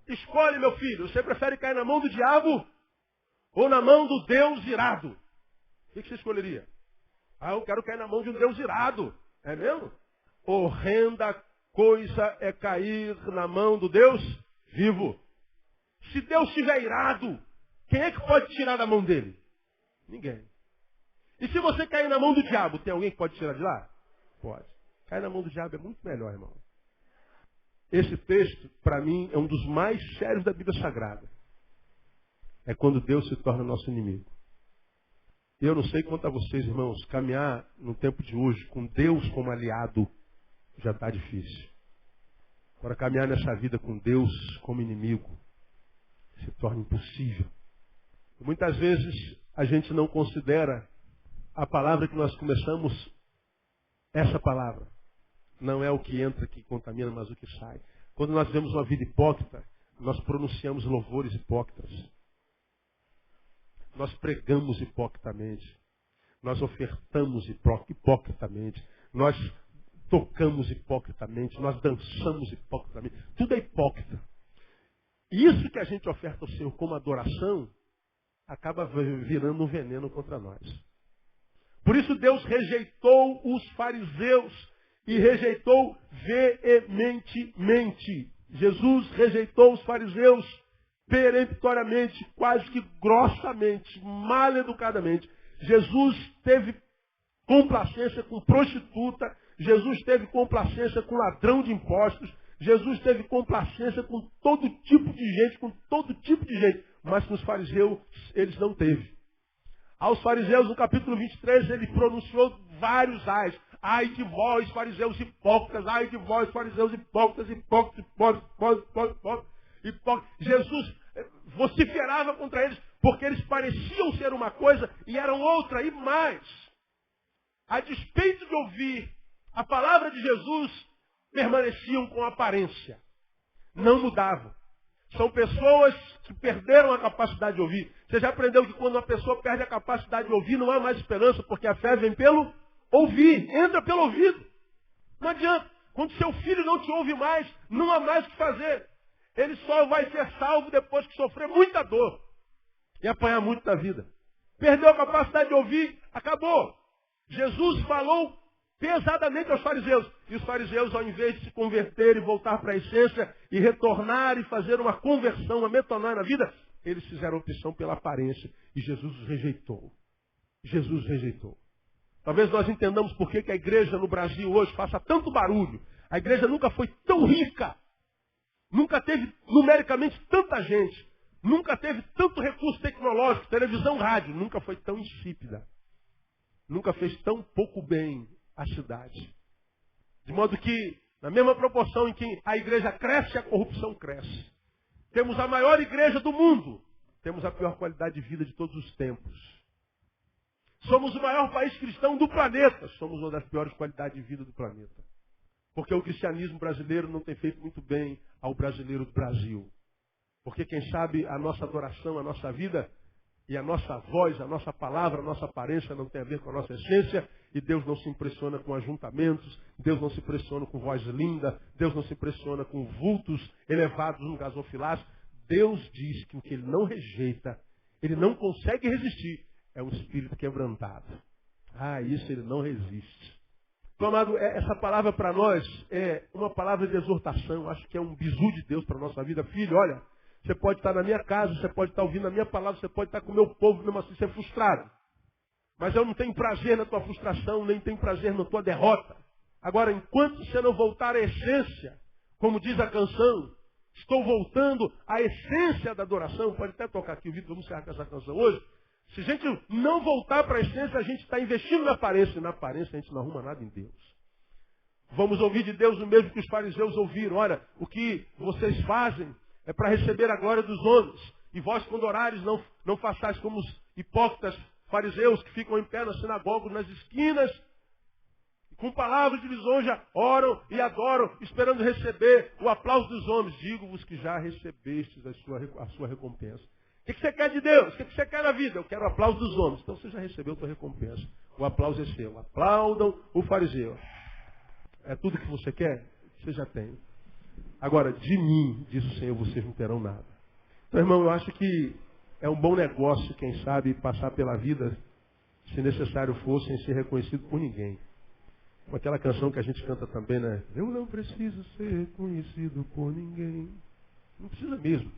Escolhe, meu filho. Você prefere cair na mão do diabo ou na mão do Deus irado? O que você escolheria? Ah, eu quero cair na mão de um Deus irado. É mesmo? Horrenda coisa é cair na mão do Deus vivo. Se Deus estiver irado, quem é que pode tirar da mão dele? Ninguém. E se você cair na mão do diabo, tem alguém que pode tirar de lá? Pode. Cair na mão do diabo é muito melhor, irmão. Esse texto, para mim, é um dos mais sérios da Bíblia Sagrada. É quando Deus se torna nosso inimigo. Eu não sei quanto a vocês, irmãos, caminhar no tempo de hoje com Deus como aliado já está difícil. Agora, caminhar nessa vida com Deus como inimigo se torna impossível. Muitas vezes a gente não considera a palavra que nós começamos, essa palavra. Não é o que entra que contamina, mas o que sai. Quando nós vemos uma vida hipócrita, nós pronunciamos louvores hipócritas. Nós pregamos hipocritamente. Nós ofertamos hipocritamente. Nós tocamos hipocritamente. Nós dançamos hipocritamente. Tudo é hipócrita. E isso que a gente oferta ao Senhor como adoração, acaba virando um veneno contra nós. Por isso Deus rejeitou os fariseus e rejeitou veementemente. Jesus rejeitou os fariseus peremptoriamente, quase que grossamente, mal educadamente. Jesus teve complacência com prostituta, Jesus teve complacência com ladrão de impostos, Jesus teve complacência com todo tipo de gente, mas com os fariseus eles não teve. Aos fariseus, no capítulo 23, ele pronunciou vários ais. Ai de vós, fariseus hipócritas, ai de vós, fariseus hipócritas. Jesus vociferava contra eles, porque eles pareciam ser uma coisa e eram outra, e mais. A despeito de ouvir a palavra de Jesus, permaneciam com aparência. Não mudavam. São pessoas que perderam a capacidade de ouvir. Você já aprendeu que quando uma pessoa perde a capacidade de ouvir, não há mais esperança, porque a fé vem pelo ouvir, entra pelo ouvido. Não adianta. Quando seu filho não te ouve mais, não há mais o que fazer. Ele só vai ser salvo depois que sofrer muita dor e apanhar muito da vida. Perdeu a capacidade de ouvir, acabou. Jesus falou pesadamente aos fariseus. E os fariseus, ao invés de se converter e voltar para a essência e retornar e fazer uma conversão, uma metanoia na vida, eles fizeram opção pela aparência. E Jesus os rejeitou. Jesus rejeitou. Talvez nós entendamos por que a igreja no Brasil hoje faça tanto barulho. A igreja nunca foi tão rica. Nunca teve numericamente tanta gente. Nunca teve tanto recurso tecnológico, televisão, rádio. Nunca foi tão insípida. Nunca fez tão pouco bem a cidade. De modo que, na mesma proporção em que a igreja cresce, a corrupção cresce. Temos a maior igreja do mundo. Temos a pior qualidade de vida de todos os tempos. Somos o maior país cristão do planeta. Somos uma das piores qualidades de vida do planeta. Porque o cristianismo brasileiro não tem feito muito bem ao brasileiro do Brasil. Porque quem sabe a nossa adoração, a nossa vida e a nossa voz, a nossa palavra, a nossa aparência não tem a ver com a nossa essência. E Deus não se impressiona com ajuntamentos. Deus não se impressiona com voz linda. Deus não se impressiona com vultos elevados no gasofilácio. Deus diz que o que Ele não rejeita, Ele não consegue resistir, é um espírito quebrantado. Isso Ele não resiste. Então, amado, essa palavra para nós é uma palavra de exortação. Acho que é um bisu de Deus para a nossa vida. Filho, olha, você pode estar na minha casa, você pode estar ouvindo a minha palavra, você pode estar com o meu povo, mesmo assim ser frustrado. Mas eu não tenho prazer na tua frustração, nem tenho prazer na tua derrota. Agora, enquanto você não voltar à essência, como diz a canção, estou voltando à essência da adoração. Pode até tocar aqui o vídeo, vamos encerrar com essa canção hoje. Se a gente não voltar para a essência, a gente está investindo na aparência. E na aparência a gente não arruma nada em Deus. Vamos ouvir de Deus o mesmo que os fariseus ouviram. Olha, o que vocês fazem é para receber a glória dos homens. E vós, quando orares, não façais como os hipócritas fariseus que ficam em pé nas sinagogas, nas esquinas, com palavras de lisonja, oram e adoram, esperando receber o aplauso dos homens. Digo-vos que já recebestes a sua recompensa. O que você quer de Deus? O que você quer na vida? Eu quero o aplauso dos homens. Então você já recebeu a sua recompensa. O aplauso é seu. Aplaudam o fariseu. É tudo que você quer? Você já tem. Agora, de mim, diz o Senhor, vocês não terão nada. Então, irmão, eu acho que é um bom negócio, quem sabe, passar pela vida, se necessário for, sem ser reconhecido por ninguém. Como aquela canção que a gente canta também, né? Eu não preciso ser reconhecido por ninguém. Não precisa mesmo.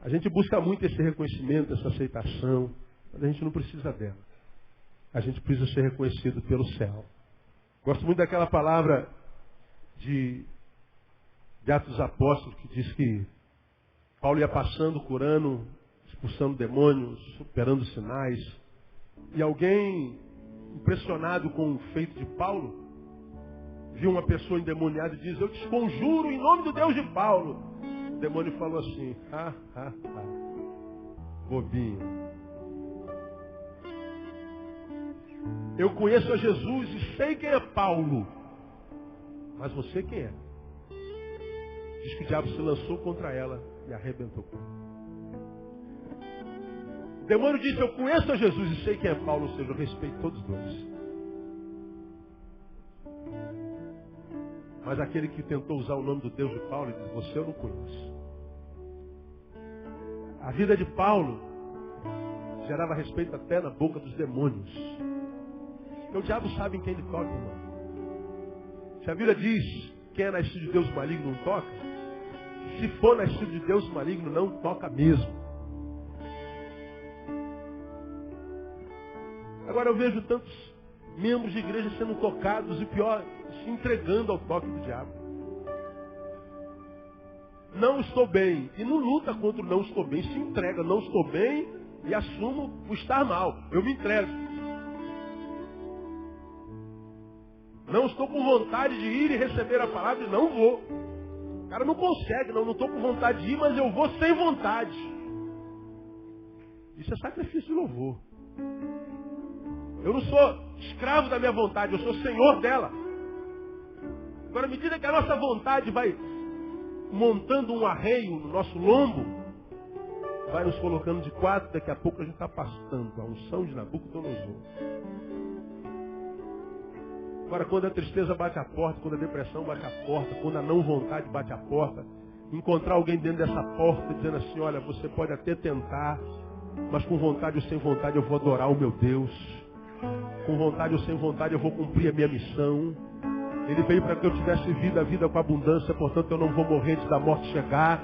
A gente busca muito esse reconhecimento, essa aceitação, mas a gente não precisa dela. A gente precisa ser reconhecido pelo céu. Gosto muito daquela palavra de Atos dos Apóstolos, que diz que Paulo ia passando, curando, expulsando demônios, operando sinais. E alguém, impressionado com o feito de Paulo, viu uma pessoa endemoniada e diz: eu te conjuro em nome do Deus de Paulo. O demônio falou assim: bobinho. Eu conheço a Jesus e sei quem é Paulo. Mas você quem é? Diz que o diabo se lançou contra ela e arrebentou com ela. O demônio disse: eu conheço a Jesus e sei quem é Paulo, ou seja, eu respeito todos dois. Mas aquele que tentou usar o nome do Deus de Paulo, ele diz: você eu não conheço. A vida de Paulo gerava respeito até na boca dos demônios. Porque o diabo sabe em quem ele toca, irmão. Se a Bíblia diz quem é nascido de Deus maligno não toca? Se for nascido de Deus maligno, não toca mesmo. Agora eu vejo tantos membros de igreja sendo tocados e pior, se entregando ao toque do diabo. Não estou bem. E não luta contra o não estou bem, se entrega. Não estou bem e assumo o estar mal. Eu me entrego. Não estou com vontade de ir e receber a palavra e não vou. O cara não consegue, não estou com vontade de ir, mas eu vou sem vontade. Isso é sacrifício de louvor. Eu não sou escravo da minha vontade, eu sou senhor dela. Agora, à medida que a nossa vontade vai montando um arreio no nosso lombo, vai nos colocando de quatro, daqui a pouco a gente está pastando a unção de Nabucodonosor. Agora, quando a tristeza bate a porta, quando a depressão bate a porta, quando a não vontade bate a porta, encontrar alguém dentro dessa porta dizendo assim, olha, você pode até tentar, mas com vontade ou sem vontade eu vou adorar o meu Deus. Com vontade ou sem vontade eu vou cumprir a minha missão. Ele veio para que eu tivesse vida, vida com abundância, portanto eu não vou morrer antes da morte chegar.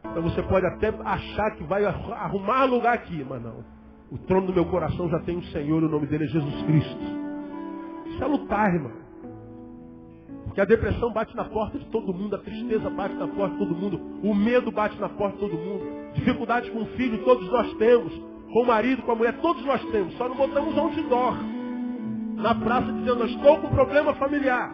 Então você pode até achar que vai arrumar lugar aqui, mas não. O trono do meu coração já tem um Senhor, o nome dele é Jesus Cristo. Isso é lutar, irmão. Porque a depressão bate na porta de todo mundo, a tristeza bate na porta de todo mundo, o medo bate na porta de todo mundo. Dificuldades com o filho, todos nós temos. Com o marido, com a mulher, todos nós temos. Só não botamos outdoor na praça dizendo, estou com problema familiar,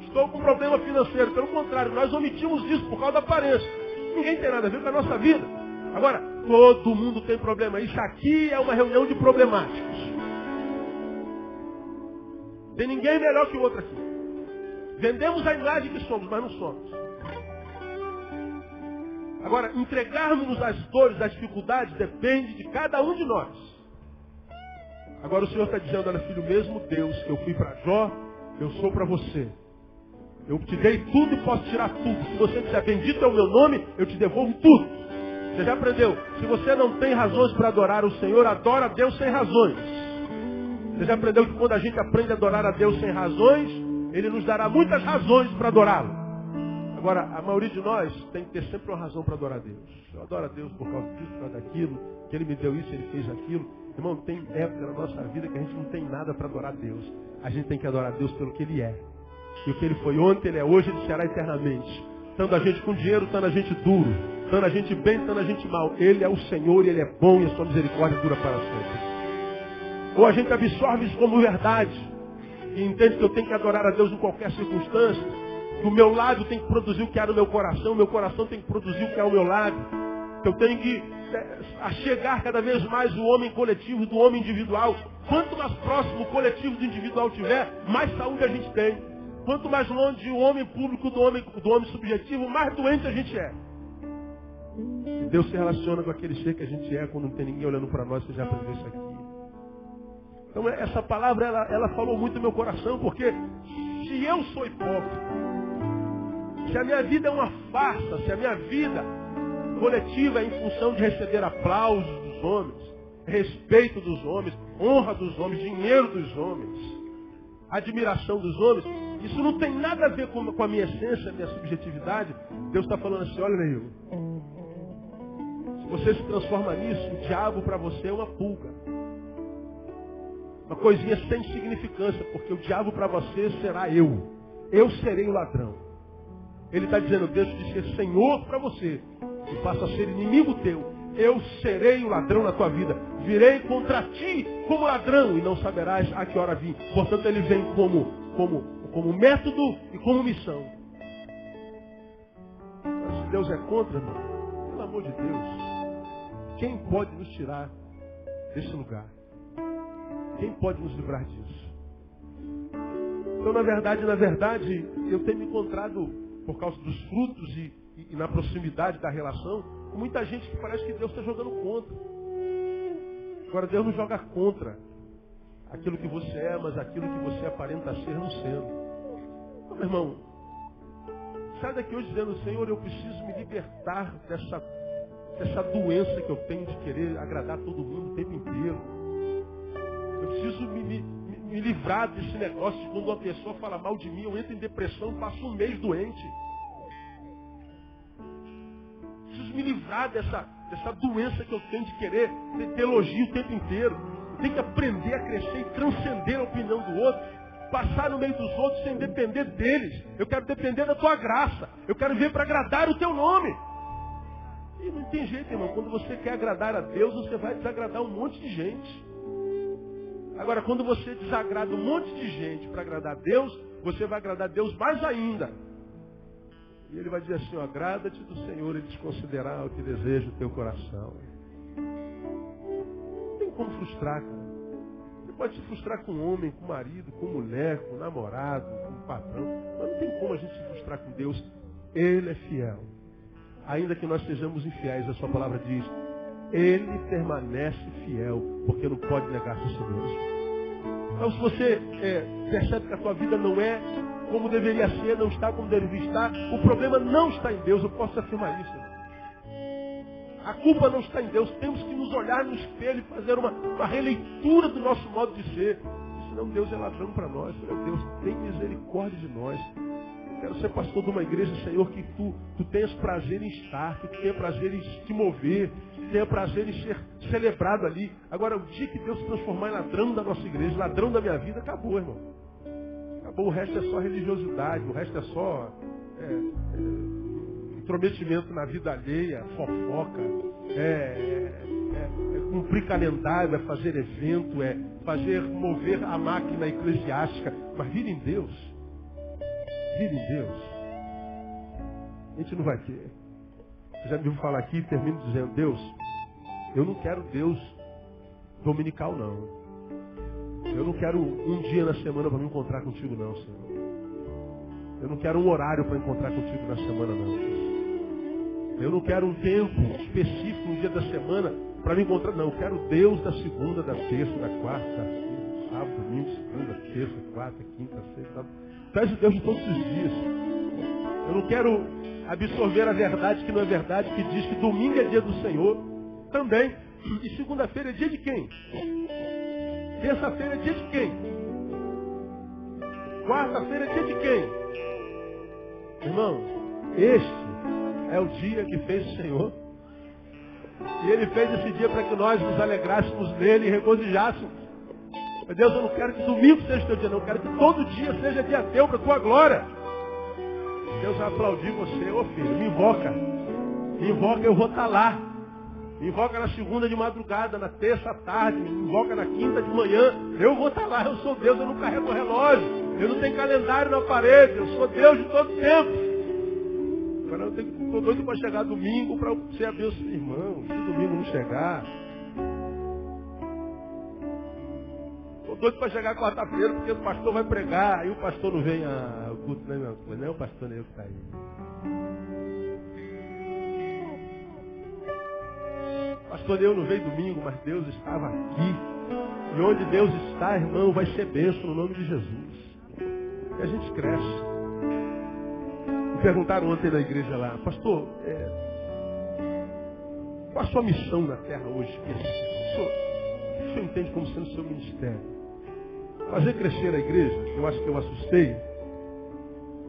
estou com problema financeiro. Pelo contrário, nós omitimos isso por causa da aparência. Ninguém tem nada a ver com a nossa vida. Agora, todo mundo tem problema. Isso aqui é uma reunião de problemáticos. Tem ninguém melhor que o outro aqui. Vendemos a imagem que somos, mas não somos. Agora, entregarmos-nos às dores, às dificuldades, depende de cada um de nós. Agora o Senhor está dizendo, olha filho, mesmo Deus, que eu fui para Jó, eu sou para você. Eu te dei tudo e posso tirar tudo. Se você disser, bendito é o meu nome, eu te devolvo tudo. Você já aprendeu? Se você não tem razões para adorar o Senhor, adora a Deus sem razões. Você já aprendeu que quando a gente aprende a adorar a Deus sem razões, Ele nos dará muitas razões para adorá-lo. Agora, a maioria de nós tem que ter sempre uma razão para adorar a Deus. Eu adoro a Deus por causa disso, por causa daquilo, que Ele me deu isso, Ele fez aquilo. Irmão, tem época na nossa vida que a gente não tem nada para adorar a Deus. A gente tem que adorar a Deus pelo que Ele é. E o que Ele foi ontem, Ele é hoje, Ele será eternamente. Tanto a gente com dinheiro, tanto a gente duro. Tanto a gente bem, tanto a gente mal. Ele é o Senhor, Ele é bom e a sua misericórdia dura para sempre. Ou a gente absorve isso como verdade e entende que eu tenho que adorar a Deus em qualquer circunstância, que o meu lado tem que produzir o que há no meu coração tem que produzir o que há ao meu lado, que eu tenho que achegar cada vez mais o homem coletivo do homem individual. Quanto mais próximo o coletivo do individual tiver, mais saúde a gente tem. Quanto mais longe o homem público do homem subjetivo, mais doente a gente é. E Deus se relaciona com aquele ser que a gente é quando não tem ninguém olhando para nós. Você já aprendeu isso aqui. Então essa palavra, ela falou muito no meu coração, porque se eu sou hipócrita, se a minha vida é uma farsa, se a minha vida coletiva é em função de receber aplausos dos homens, respeito dos homens, honra dos homens, dinheiro dos homens, admiração dos homens, isso não tem nada a ver com a minha essência, a minha subjetividade. Deus está falando assim, olha Neil, se você se transforma nisso, o diabo para você é uma pulga. Uma coisinha sem significância, porque o diabo para você será eu. Eu serei o ladrão. Ele está dizendo, Deus te ser Senhor para você e passa a ser inimigo teu. Eu serei o ladrão na tua vida. Virei contra ti como ladrão e não saberás a que hora vim. Portanto, ele vem como método e como missão. Mas se Deus é contra, irmão, pelo amor de Deus, quem pode nos tirar desse lugar? Quem pode nos livrar disso? Então, na verdade, eu tenho me encontrado, por causa dos frutos e na proximidade da relação, com muita gente que parece que Deus está jogando contra. Agora, Deus não joga contra aquilo que você é, mas aquilo que você aparenta ser não sendo. Então, meu irmão, sai daqui hoje dizendo, Senhor, eu preciso me libertar dessa doença que eu tenho de querer agradar todo mundo o tempo inteiro. Eu preciso me me livrar desse negócio de quando uma pessoa fala mal de mim, eu entro em depressão, passo um mês doente. Preciso me livrar dessa doença que eu tenho de querer ter elogio o tempo inteiro. Eu tenho que aprender a crescer e transcender a opinião do outro. Passar no meio dos outros sem depender deles. Eu quero depender da tua graça. Eu quero vir para agradar o teu nome. E não tem jeito, irmão. Quando você quer agradar a Deus, você vai desagradar um monte de gente. Agora, quando você desagrada um monte de gente para agradar a Deus, você vai agradar a Deus mais ainda. E Ele vai dizer assim, agrada-te do Senhor e desconsiderar o que deseja o teu coração. Não tem como frustrar, cara. Você pode se frustrar com homem, com marido, com mulher, com namorado, com patrão. Mas não tem como a gente se frustrar com Deus. Ele é fiel. Ainda que nós sejamos infiéis, a sua palavra diz, Ele permanece fiel, porque não pode negar-se a si mesmo. Então, se você percebe que a tua vida não é como deveria ser, não está como deveria estar, o problema não está em Deus, eu posso afirmar isso. A culpa não está em Deus, temos que nos olhar no espelho e fazer uma releitura do nosso modo de ser. Senão Deus é ladrão para nós. Deus tem misericórdia de nós. Eu quero ser pastor de uma igreja, Senhor, que tu tenhas prazer em estar, que tu tenha prazer em te mover, que tenha prazer em ser celebrado ali. Agora, o dia que Deus se transformar em ladrão da nossa igreja, ladrão da minha vida, acabou, irmão. Acabou, o resto é só religiosidade, o resto é só intrometimento na vida alheia, fofoca, cumprir calendário, é fazer evento, é fazer mover a máquina eclesiástica, mas vir em Deus. Vir em Deus. A gente não vai ter. Eu já me ouvi falar aqui e termino dizendo, Deus, eu não quero Deus dominical, não. Eu não quero um dia na semana para me encontrar contigo, não, Senhor. Eu não quero um horário para encontrar contigo na semana, não. Eu não quero um tempo específico no dia da semana para me encontrar, não. Eu quero Deus da segunda, da terça, da quarta, da quinta, sábado, domingo, segunda, terça, quarta, quinta, sexta, sábado. Traz o Deus de todos os dias. Eu não quero absorver a verdade que não é verdade, que diz que domingo é dia do Senhor. Também. E segunda-feira é dia de quem? Terça-feira é dia de quem? Quarta-feira é dia de quem? Irmão, este é o dia que fez o Senhor. E Ele fez esse dia para que nós nos alegrássemos nele e regozijássemos. Mas Deus, eu não quero que domingo seja teu dia, não. Eu quero que todo dia seja dia teu para a tua glória. Deus vai aplaudir você. Ô filho, me invoca. Me invoca, eu vou estar lá. Me invoca na segunda de madrugada, na terça à tarde. Me invoca na quinta de manhã. Eu vou estar lá. Eu sou Deus, eu não carrego o relógio. Eu não tenho calendário na parede. Eu sou Deus de todo tempo. Agora eu estou doido para chegar domingo para ser abençoado. Irmão, se domingo não chegar... Estou doido para chegar quarta-feira, porque o pastor vai pregar, aí o pastor não vem ao culto, né, meu? Não é o pastor, nem eu que está aí. Pastor, eu não veio domingo, mas Deus estava aqui. E onde Deus está, irmão, vai ser bênção no nome de Jesus. E a gente cresce. Me perguntaram ontem na igreja lá, pastor, qual a sua missão na terra hoje? O que o senhor entende como sendo o seu ministério? Fazer crescer a igreja, eu acho que eu assustei.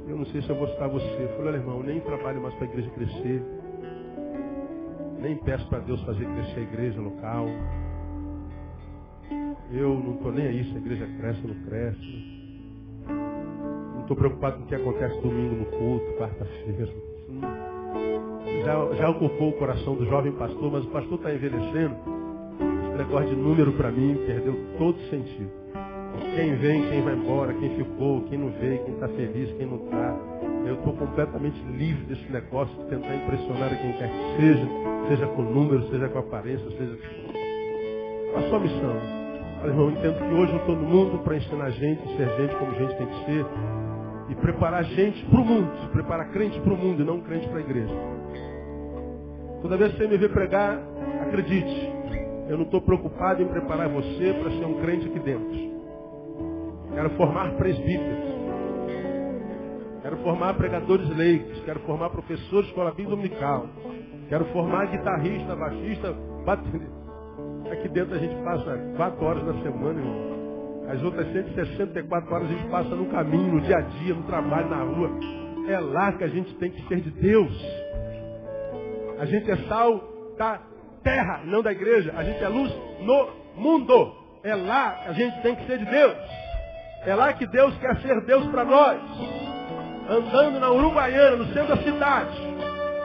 Eu não sei se eu vou citar você. Eu falei, olha, irmão, eu nem trabalho mais para a igreja crescer. Nem peço para Deus fazer crescer a igreja local. Eu não estou nem aí se a igreja cresce ou não cresce. Não estou preocupado com o que acontece domingo no culto, quarta-feira. Já ocupou o coração do jovem pastor, mas o pastor está envelhecendo. Esse negócio de número para mim perdeu todo sentido. Quem vem, quem vai embora, quem ficou, quem não veio, quem está feliz, quem não está. Eu estou completamente livre desse negócio de tentar impressionar a quem quer que seja com número, seja com aparência, seja com a sua missão. Olha, irmão, eu entendo que hoje eu estou no mundo para ensinar gente, ser gente como gente tem que ser, e preparar gente para o mundo, preparar crente para o mundo e não crente para a igreja. Toda vez que você me vê pregar, acredite, eu não estou preocupado em preparar você para ser um crente aqui dentro. Quero formar presbíteros. Quero formar pregadores leigos. Quero formar professores de escola bíblica dominical. Quero formar guitarrista, baixista, baterista. Aqui dentro a gente passa 4 horas na semana, irmão. As outras 164 horas a gente passa no caminho, no dia a dia, no trabalho, na rua. É lá que a gente tem que ser de Deus. A gente é sal da terra, não da igreja. A gente é luz no mundo. É lá que a gente tem que ser de Deus. É lá que Deus quer ser Deus para nós. Andando na Uruguaiana, no centro da cidade.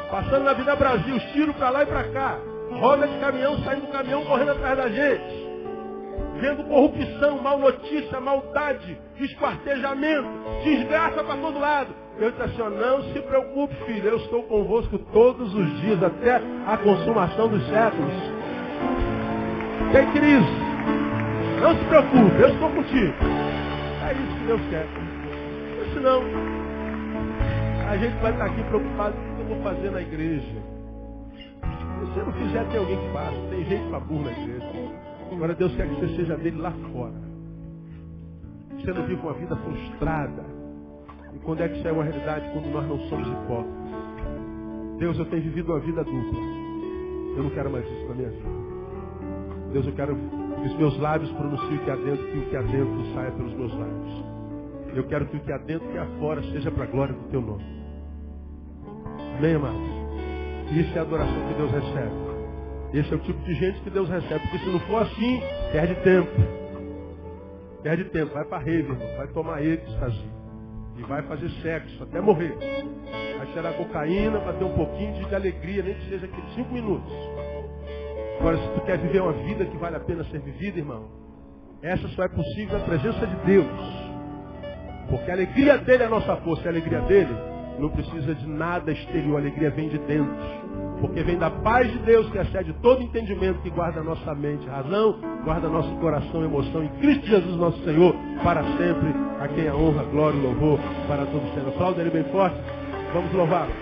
Passando na Vida Brasil, tiro para lá e para cá. Roda de caminhão, saindo do caminhão, correndo atrás da gente. Vendo corrupção, mal notícia, maldade, esquartejamento, desgraça para todo lado. Eu disse assim, não se preocupe, filho, eu estou convosco todos os dias, até a consumação dos séculos. Tem crise. Não se preocupe, eu estou contigo. É isso que Deus quer. Porque senão, a gente vai estar aqui preocupado com o que eu vou fazer na igreja. Se você não fizer, tem alguém que faça. Tem gente para burro na igreja. Agora Deus quer que você seja dele lá fora. Você não vive uma vida frustrada. E quando é que isso é uma realidade? Quando nós não somos hipócritas. Deus, eu tenho vivido uma vida dupla. Eu não quero mais isso na minha vida. Deus, eu quero que os meus lábios pronunciem o que há dentro, que o que há dentro saia pelos meus lábios. Eu quero que o que há dentro e que há fora seja para a glória do teu nome. Amém, amados? Isso é a adoração que Deus recebe. Esse é o tipo de gente que Deus recebe. Porque se não for assim, perde tempo. Perde tempo. Vai para a rave, irmão. Vai tomar êxtase. E vai fazer sexo até morrer. Vai cheirar cocaína, vai ter um pouquinho de alegria, nem que seja aqueles 5 minutos. Agora, se tu quer viver uma vida que vale a pena ser vivida, irmão, essa só é possível na presença de Deus. Porque a alegria dele é a nossa força. E a alegria dele não precisa de nada exterior. A alegria vem de dentro. Porque vem da paz de Deus que excede todo entendimento, que guarda a nossa mente, razão, guarda nosso coração, emoção, em Cristo Jesus nosso Senhor, para sempre, a quem a honra, glória e louvor para todos sempre. Aplauda ele bem forte. Vamos louvá-lo.